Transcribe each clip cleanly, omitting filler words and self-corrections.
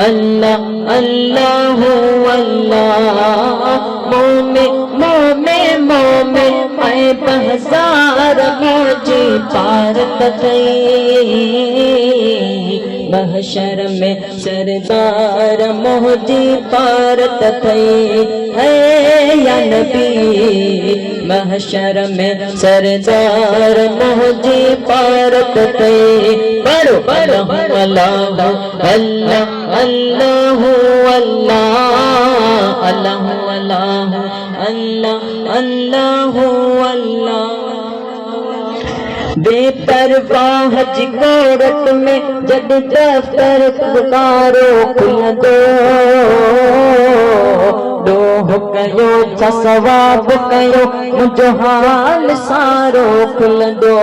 अल्लाह अल्लाह अल्लाह मोमिन मोमिन मोमिन ऐ बहजार मौजी पारत थई महशर में सरदार मोहजी पारत थई है या नबी महशर में सरदार मोहजी पारत थई बड़ो अल्लाह अल्लाह अल्लाह अल्लाह अल्लाह अल्लाह अल्लाह अल्लाह अल्लाह बेपरवाह जिकोरत में जब दफ्तर पुकारो खुल दो कयो सवाब कयो मुझो हाल सारो खुल दो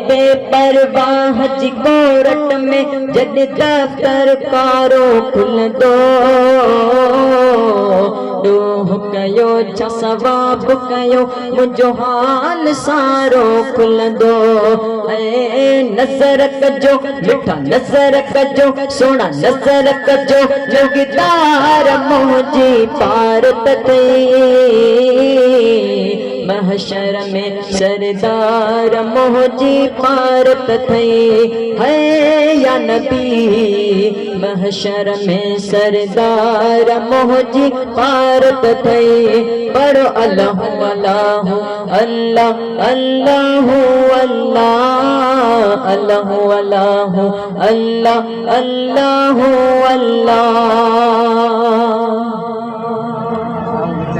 बेपरवाह जिकोरत में जब दफ्तर कारो खुल दो कयो सवाब कयो मुझो हाल सारो खुल दो नजर कजो मिठा नजर कजो सोना नजर कजो जोगीदार मोहजी पारत थई महशर में सरदार मोहजी पारत थई है या नबी महशर में सरदार मोहजी पारत थई बड़ो अल्लाह अल्लाह अल्लाह अल्लाह अल्लाह अल्लाह अल्लाह अल्लाह अल्लाह अल्लाह